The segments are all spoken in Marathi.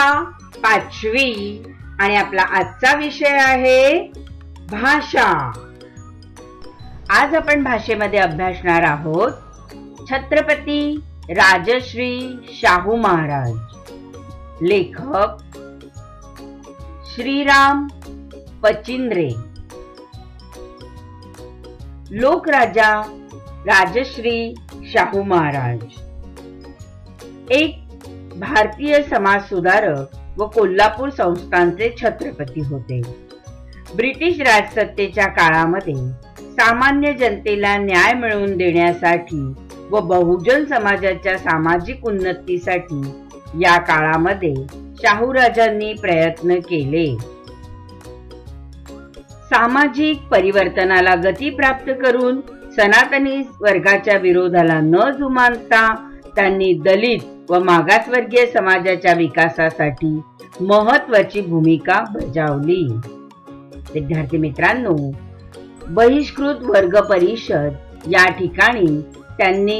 इयत्ता 5वी आणि आपला आजचा विषय आहे भाषा। आज आपण भाषेमध्ये अभ्यासणार आहोत छत्रपती राजश्री शाहू महाराज। लेखक श्रीराम पचिंद्रे। लोकराजा राजश्री शाहू महाराज एक भारतीय समाज सुधारक व कोल्हापूर संस्थानचे छत्रपती होते। ब्रिटिश राजसत्तेच्या काळामध्ये सामान्य जनतेला न्याय मिळवून देण्यासाठी व बहुजन समाजाच्या सामाजिक उन्नतीसाठी या काळामध्ये शाहूराजांनी प्रयत्न केले। सामाजिक परिवर्तनाला गती प्राप्त करून सनातनी वर्गाच्या विरोधाला न जुमानता त्यांनी दलित व मागासवर्गीय समाजाच्या विकासासाठी महत्त्वाची भूमिका बजावली। विद्यार्थी मित्रांनो, बहिष्कृत वर्ग परिषद या ठिकाणी त्यांनी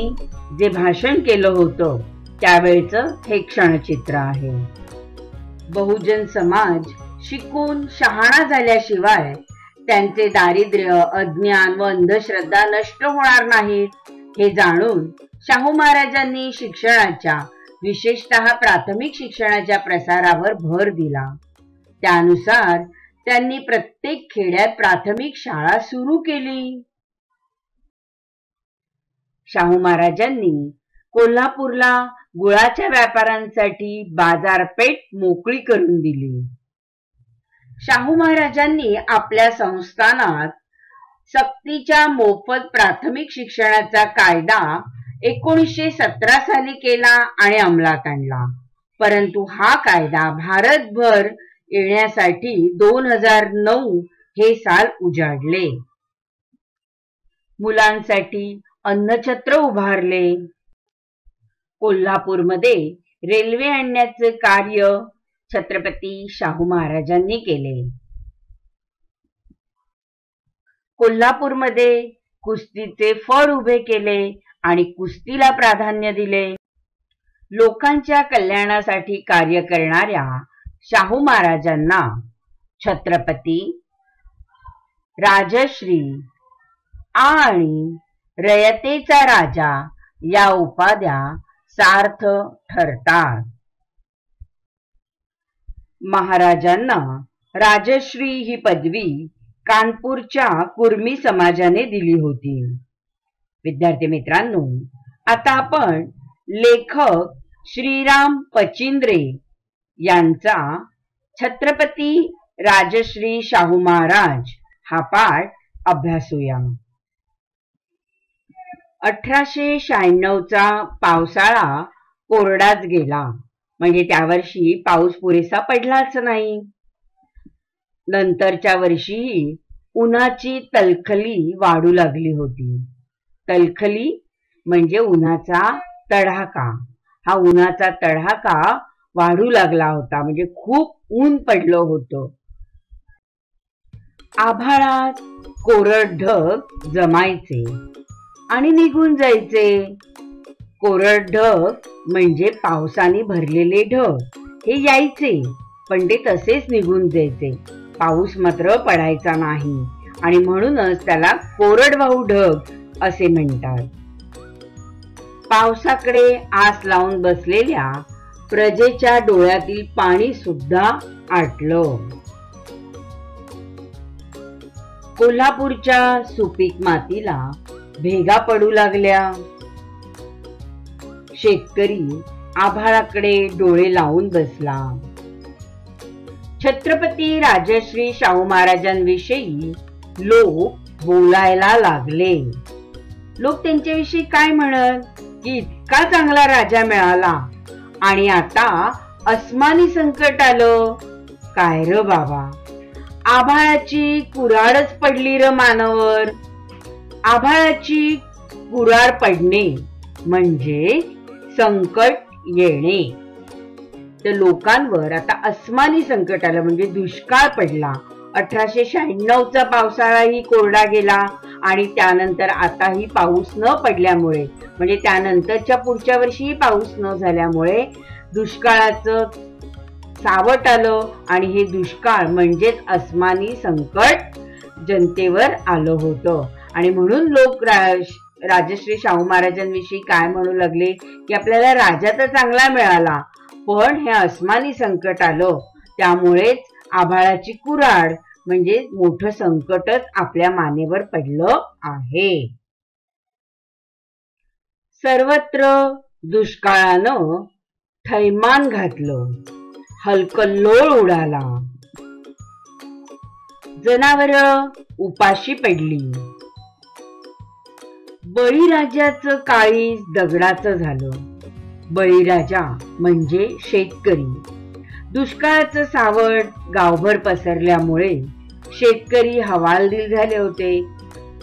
जे भाषण केलं होतं त्यावेळचं हे क्षणचित्र आहे। बहुजन समाज शिकून शहाणा झाल्याशिवाय त्यांचे दारिद्र्य, अज्ञान व अंधश्रद्धा नष्ट होणार नाहीत हे जाणून शाहू महाराजांनी शिक्षणाच्या विशेषतः प्राथमिक शिक्षणाच्या प्रसारावर भर दिला। त्यानुसार त्यांनी प्रत्येक खेड्यात प्राथमिक शाळा सुरू केली। शाहू महाराजांनी कोल्हापूरला गुळाच्या व्यापाऱ्यांसाठी बाजारपेठ मोकळी करून दिली। शाहू महाराजांनी आपल्या संस्थानात सक्तीच्या मोफत प्राथमिक शिक्षणाचा कायदा 1917 साली केला आणि अंमलात आणला, परंतु हा कायदा भारतभर येण्यासाठी 2009 हे साल उजाडले। मुलांसाठी अन्नछत्र उभारले। कोल्हापूरमध्ये रेल्वे आणण्याचे कार्य छत्रपती शाहू महाराजांनी केले। कोल्हापूरमध्ये कुस्तीचे फड उभे केले आणि कुस्तीला प्राधान्य दिले। लोकांच्या कल्याणासाठी कार्य करणाऱ्या शाहू महाराजांना छत्रपती, राजश्री आणि रयतेचा राजा या उपाध्या सार्थ ठरतात। महाराजांना राजश्री ही पदवी कानपूरच्या कुर्मी समाजाने दिली होती। विद्यार्थी मित्रांनो, आता आपण लेखक श्रीराम पचिंद्रे यांचा छत्रपती राजश्री शाहू महाराज हा पाठ अभ्यासूया। 1896चा पावसाळा कोरडाच गेला, म्हणजे त्या वर्षी पाऊस पुरेसा पडलाच नाही। नंतरच्या वर्षीही उन्हाची तलखली वाढू लागली होती। तलखली म्हणजे उन्हाचा तडाखा। हा उन्हाचा तडाखा वाढू लागला होता, म्हणजे खूप ऊन पडलं होतं। आभाळात कोरड ढग जमायचे आणि निघून जायचे। कोरड ढग म्हणजे पावसाने भरलेले ढग हे यायचे, पण ते तसेच निघून जायचे। पाऊस मात्र पडायचा नाही आणि म्हणूनच त्याला कोरडवाहू ढग असे म्हणतात। पावसाकडे आस लावून बसलेल्या प्रजेच्या डोळ्यातील पाणी सुद्धा आटलं। कोल्हापूरच्या सुपीक मातीला भेगा पडू लागल्या। शेतकरी आभाळाकडे डोळे लावून बसला। छत्रपती राजश्री शाहू महाराजांविषयी लोक बोलायला लागले। लोक त्यांच्याविषयी काय म्हणत की इतका चांगला राजा मिळाला आणि आता अस्मानी संकट आलं। काय र बाबा, आभाळाची कुऱ्हाडच पडली र मानवर। आभाळाची कुऱ्हाड पडणे म्हणजे संकट येणे। तर लोकांवर आता अस्मानी संकट आलं, म्हणजे दुष्काळ पडला। 1896चा पावसाळाही कोरडा गेला आणि त्यानंतर आताही पाऊस न पडल्यामुळे, म्हणजे त्यानंतरच्या पुढच्या वर्षीही पाऊस न झाल्यामुळे दुष्काळाचं सावट आलं आणि हे दुष्काळ म्हणजेच अस्मानी संकट जनतेवर आलं होतं. आणि म्हणून लोक राजश्री शाहू महाराजांविषयी काय म्हणू लागले की आपल्याला राजा तर चांगला मिळाला, पण हे अस्मानी संकट आलं, त्यामुळेच आभाळाची कुऱ्हाड म्हणजे मोठं संकटच आपल्या मानेवर पडलं आहे. सर्वत्र दुष्काळानं थैमान घातलं, हलकल्लोळ उडाला, जनावरं उपाशी पडली. बळीराजाचं काळीज दगडाचं झालं. बळीराजा म्हणजे शेतकरी. दुष्काळाचं सावट गावभर पसरल्यामुळे शेतकरी हवालदिल झाले होते.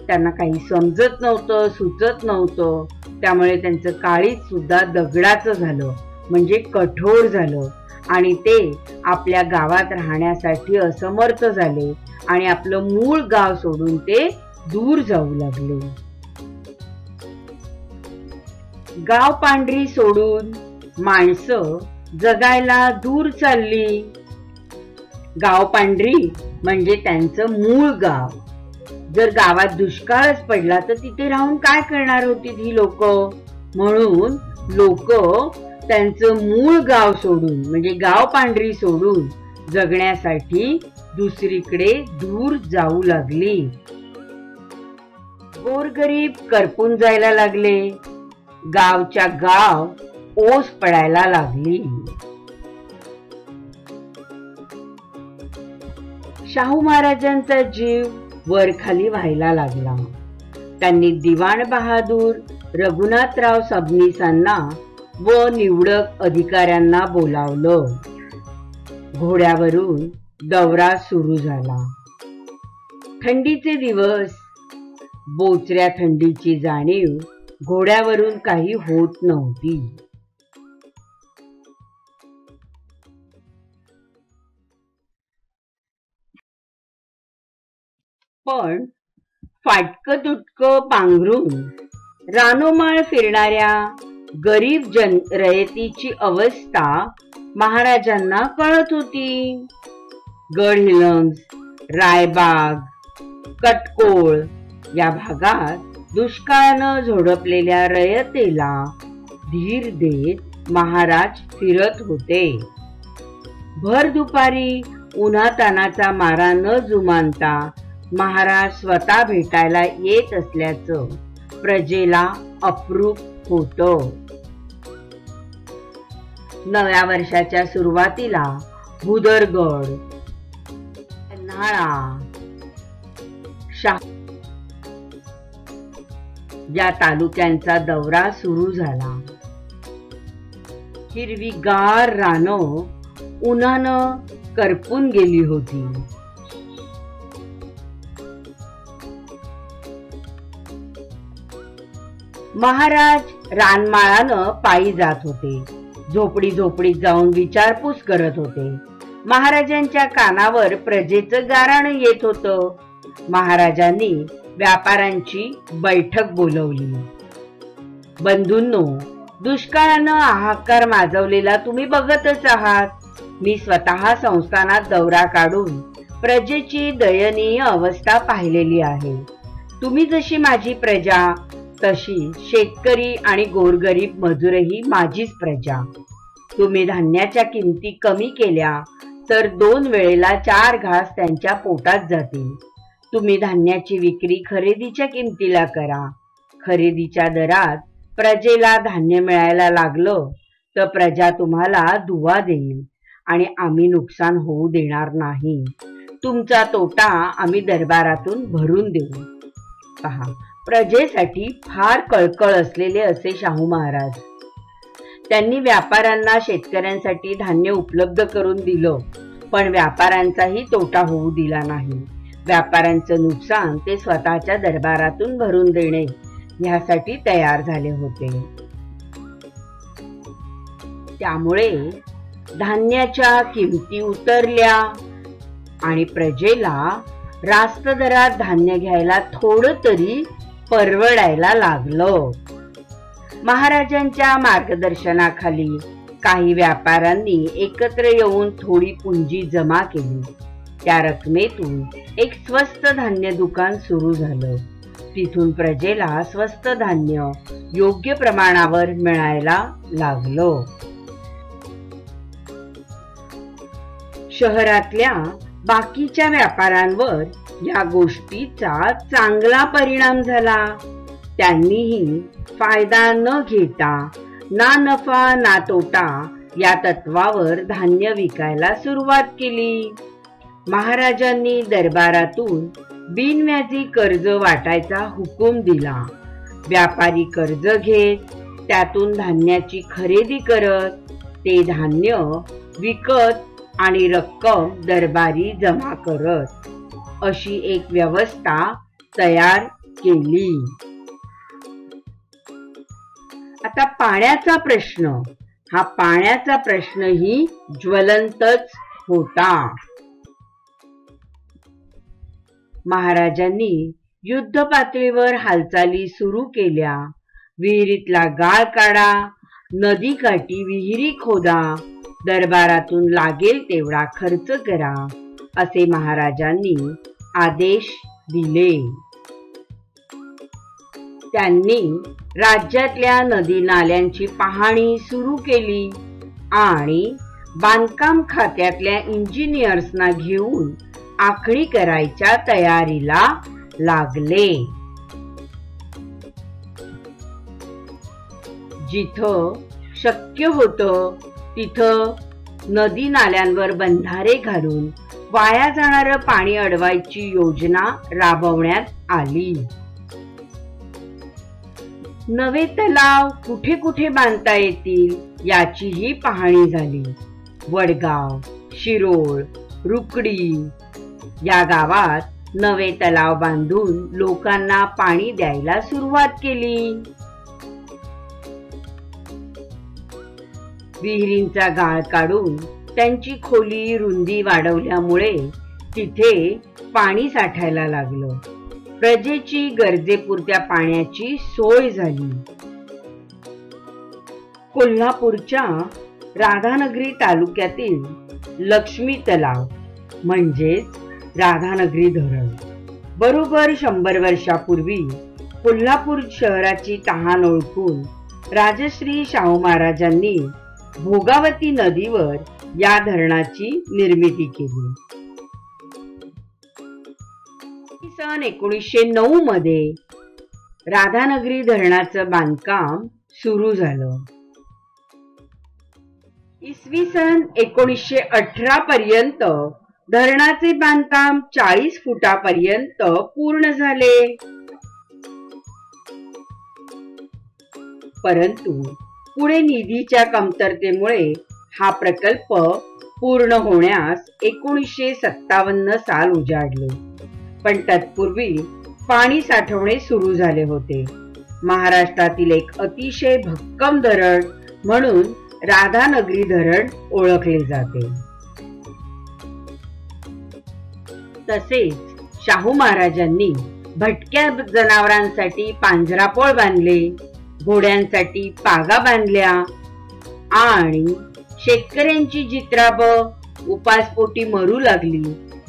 त्यांना काही समजत नव्हतं, सुचत नव्हतं. त्यामुळे त्यांचं काळीज सुद्धा दगडाचं झालं, म्हणजे कठोर झालं. आणि ते आपल्या गावात राहण्यासाठी असमर्थ झाले आणि आपलं मूळ गाव सोडून ते दूर जाऊ लागले. गाव पांढरी सोडून माणसं जगायला दूर चालली. गाव पांढरी म्हणजे त्यांचं मूळ गाव. जर गावात दुष्काळच पडला तर तिथे राहून काय करणार होती ही लोक. म्हणून लोक त्यांचं मूळ गाव सोडून म्हणजे गाव पांढरी सोडून जगण्यासाठी दुसरीकडे दूर जाऊ लागली. गोरगरीब करपून जायला लागले. गावच्या गाव ओस पडायला लागली. शाहू महाराजांचा जीव वरखाली व्हायला लागला. त्यांनी दिवाण बहादूर रघुनाथराव सबनीसांना व निवडक अधिकाऱ्यांना बोलावलं. घोड्यावरून दौरा सुरू झाला. थंडीचे दिवस, बोचऱ्या थंडीची जाणीव घोड्यावरून काही होत नव्हती. पण फाटकं तुटकं पांघरून रानोमाळ फिरणाऱ्या गरीब रयतीची अवस्था महाराजांना कळत होती. गडहिंग्लज, रायबाग, कटकोळ या भागात दुष्काळानं झोडपलेल्या रयतेला धीर देत महाराज फिरत होते. भर दुपारी उन्हातानाचा मारा न जुमानता महाराज स्वतः भेटायला येत असल्याचं प्रजेला अप्रूप होतं. नव्या वर्षाच्या सुरुवातीला भुदरगड, पन्हाळा, या तालुक्यांचा दौरा सुरू झाला. हिरवीगार रानं उन्हानं करपून गेली होती. महाराज रानमाळानं पायी जात होते. झोपडी झोपडीत जाऊन विचारपूस करत होते. महाराजांच्या कानावर प्रजेचं गाराणं येत होतं. महाराजांनी व्यापाऱ्यांची बैठक बोलवली. बंधूंनो, दुष्काळानं हाहाकार माजवलेला तुम्ही बघतच आहात. मी स्वतः संस्थानात दौरा काढून प्रजेची दयनीय अवस्था पाहिलेली आहे. तुम्ही जशी माझी प्रजा, तशी शेतकरी आणि गोरगरीब मजूरही माझीच प्रजा. तुम्ही धान्याच्या किमती कमी केल्या तर 2 वेळेला 4 घास त्यांच्या पोटात जातील. तुम्ही धान्याची विक्री खरेदीच्या किमतीला करा. खरेदीच्या दरात प्रजेला धान्य मिळायला लागलं तर प्रजा तुम्हाला दुवा देईल आणि आम्ही नुकसान होऊ देणार नाही. तुमचा तोटा आम्ही दरबारातून भरून देऊ. पहा, प्रजेसाठी फार कळकळ असलेले असे शाहू महाराज. त्यांनी व्यापाऱ्यांना शेतकऱ्यांसाठी धान्य उपलब्ध करून दिलं, पण व्यापाऱ्यांचाही तोटा होऊ दिला नाही. व्यापाऱ्यांचं नुकसान ते स्वतःच्या दरबारातून भरून देणे यासाठी तयार झाले होते. त्यामुळे धान्याच्या किमती उतरल्या आणि प्रजेला रास्त दरात धान्य घ्यायला थोडं तरी परवडायला लागलं. महाराजांच्या मार्गदर्शनाखाली काही व्यापाऱ्यांनी एकत्र येऊन थोडी पुंजी जमा केली. त्या रकमेतून एक स्वस्त धान्य दुकान सुरू झालं. तिथून प्रजेला स्वस्त धान्य योग्य प्रमाणावर मिळायला लागलं. शहरातल्या बाकीच्या व्यापाऱ्यांवर या गोष्टीचा चांगला परिणाम झाला. त्यांनीही फायदा न घेता ना नफा ना तोटा या तत्वावर धान्य विकायला सुरुवात केली. महाराजांनी दरबारातून बिनव्याजी कर्ज वाटायचा हुकूम दिला. व्यापारी कर्ज घेत त्यातून धान्याची खरेदी करत ते धान्य विकत आणि रक्कम दरबारी जमा करत अशी एक व्यवस्था तयार केली. आता पाण्याचा प्रश्नही ज्वलंतच होता. महाराजांनी युद्ध पातळीवर हालचाली सुरू केल्या. विहिरीतला गाळ काढा, नदीकाठी विहिरी खोदा, दरबारातून लागेल तेवढा खर्च करा असे महाराजांनी आदेश दिले. त्यांनी राज्यातल्या नदी नाल्यांची पाहणी सुरू केली आणि बांधकाम खात्यातल्या इंजिनियर्सना घेऊन आखणी करायच्या तयारीला लागले. जिथं शक्य होतं तिथं नदी नाल्यांवर बंधारे घालून वाया जाणारं पाणी अडवायची योजना राबवण्यात आली. नवे तलाव कुठे कुठे बांधता येतील याचीही पाहणी झाली. वडगाव, शिरोळ, रुकडी या गावात नवे तलाव बांधून लोकांना पाणी द्यायला सुरुवात केली. विहिरींचा गाळ काढून त्यांची खोली रुंदी वाढवल्यामुळे तिथे पाणी साठायला लागलं. प्रजेची गरजेपुरत्या पाण्याची सोय झाली. कोल्हापूरच्या राधानगरी तालुक्यातील लक्ष्मी तलाव म्हणजेच राधानगरी धरण बरोबर 100 वर्षापूर्वी कोल्हापूर शहराची तहान ओळखून राजश्री शाहू महाराजांनी भोगावती नदीवर या धरणाची निर्मिती केली. सन 1909 मध्ये राधानगरी धरणाचं बांधकाम सुरू झालं. इसवी सन 1918 पर्यंत धरणाचे बांधकाम 40 फुटापर्यंत पूर्ण झाले. परंतु पुढे निधीच्या कमतरतेमुळे हा प्रकल्प पूर्ण होण्यास 1957 साल उजाडले. पण तत्पूर्वी पाणी साठवणे सुरू झाले होते. महाराष्ट्रातील एक अतिशय भक्कम धरण म्हणून राधानगरी धरण ओळखले जाते. तसेच शाहू महाराजांनी भटक्या जनावरांसाठी पांजरापोळ बांधले, घोड्यांसाठी पागा बांधल्या आणि शेतकऱ्यांची जित्राब उपासपोटी मरू लागली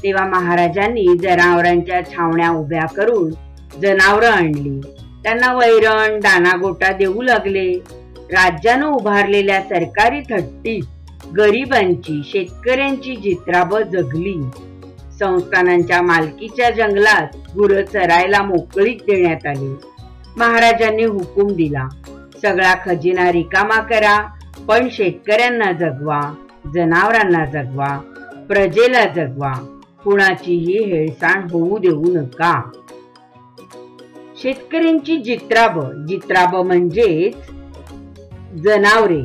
तेव्हा महाराजांनी जनावरांच्या छावण्या उभ्या करून जनावरं आणली. त्यांना वैरण दानागोटा देऊ लागले. राज्यानं उभारलेल्या सरकारी थट्टीत गरिबांची शेतकऱ्यांची जित्राब जगली. संस्थानांच्या मालकीच्या जंगलात गुरं चरायला मोकळीक देण्यात आली. महाराजांनी हुकूम दिला, सगळा खजिना रिकामा करा, पण शेतकऱ्यांना जगवा, जनावरांना जगवा, प्रजेला जगवा, कुणाचीही हेळसांड होऊ देऊ नका. शेतकऱ्यांची जित्राब म्हणजेच जनावरे.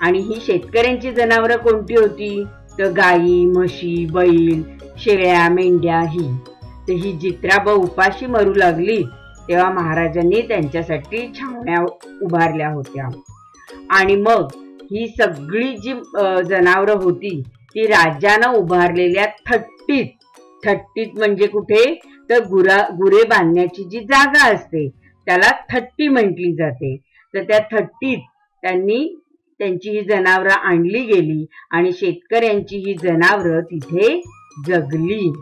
आणि ही शेतकऱ्यांची जनावरं कोणती होती तर गायी, म्हशी, बैल, शेळ्या, मेंढ्या ही. तर ही जित्राब उपाशी मरू लागली तेव्हा महाराजांनी त्यांच्यासाठी छावण्या उभारल्या होत्या. आणि मग ही सगळी जी जनावरं होती ती राज्यानं उभारलेल्या थट्टीत म्हणजे कुठे तर गुरे बांधण्याची जी जागा असते त्याला थट्टी म्हटली जाते. तर त्या थट्टीत त्यांनी त्यांची ही जनावरं आणली गेली आणि शेतकऱ्यांची ही जनावरं तिथे जगली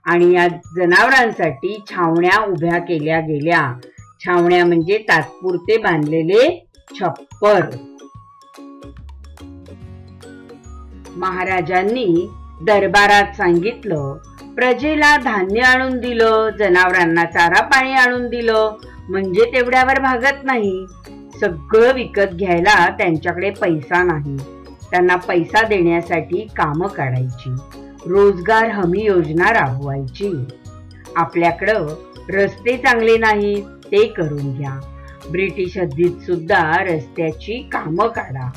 आणि या जनावरांसाठी छावण्या उभ्या केल्या गेल्या. छावण्या म्हणजे तात्पुरते बांधलेले छप्पर. महाराजांनी दरबारात सांगितलं, प्रजेला धान्य आणून दिलं, जनावरांना चारा पाणी आणून दिलं, म्हणजे तेवढ्यावर भागत नाही. सगळं विकत घ्यायला त्यांच्याकडे पैसा नाही. त्यांना पैसा देण्यासाठी कामं काढायची, रोजगार हमी योजना राबवायची. आपल्याकडं रस्ते चांगले नाहीत, ते करून घ्या. ब्रिटिश हद्दीत सुद्धा रस्त्याची कामं काढा.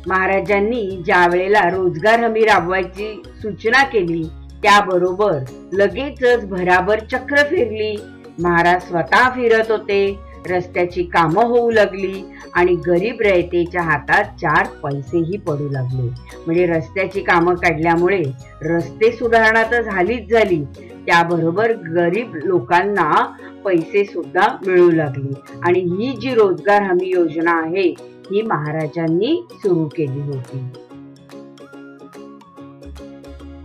महाराजांनी ज्या वेळेला रोजगार हमी राबवायची सूचना केली त्याबरोबर लगेचच भराभर चक्र फिरली. महाराज स्वतः फिरत होते. रस्त्याची कामं होऊ लागली आणि गरीब रयतेच्या हातात 4 पैसेही पडू लागले. म्हणजे रस्त्याची कामं काढल्यामुळे रस्ते सुधारणा तर झालीच झाली, त्याबरोबर गरीब लोकांना पैसे सुद्धा मिळू लागले. आणि ही जी रोजगार हमी योजना आहे ही महाराजांनी सुरू केली होती.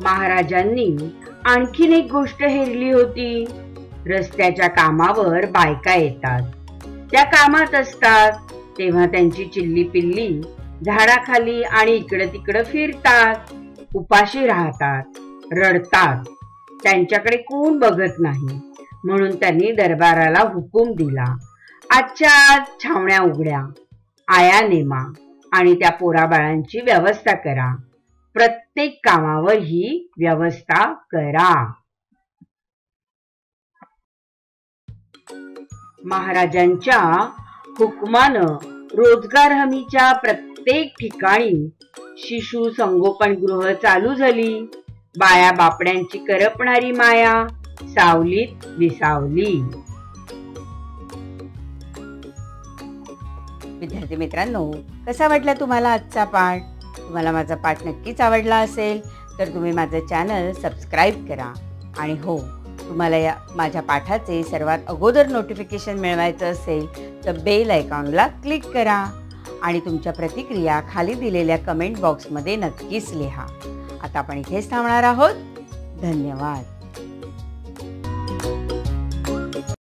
महाराजांनी आणखीन एक गोष्ट हेरली होती. रस्त्याच्या कामावर बायका येतात, त्या कामात असतात, तेव्हा त्यांची चिल्ली पिल्ली झाडाखाली आणि इकडं तिकडं फिरतात, उपाशी राहतात, रडतात. त्यांच्याकडे कोण बघत नाही. म्हणून त्यांनी दरबाराला हुकूम दिला, आजच्या आज छावण्या उघड्या, आया नेमा आणि त्या पोराबाळांची व्यवस्था करा. प्रत्येक कामावर ही व्यवस्था करा. महाराजांच्या हुकमानं रोजगार हमीच्या प्रत्येक ठिकाणी शिशु संगोपनगृह चालू झाली. बाया बापड्यांची करपणारी माया सावलीत विसावली. विद्यार्थी मित्रांनो, कसा वाटला तुम्हाला आजचा पाठ? तुम्हाला माझा पाठ नक्कीच आवडला असेल तर तुम्ही माझं चॅनल सबस्क्राईब करा. आणि हो, तुम्हाला माझ्या पाठाचे सर्वात अगोदर नोटिफिकेशन मिळवायचं असेल तर बेल आयकॉनला क्लिक करा आणि तुमच्या प्रतिक्रिया खाली दिलेल्या कमेंट बॉक्समध्ये नक्कीच लिहा. आता आपण इथेच थांबणार आहोत. धन्यवाद.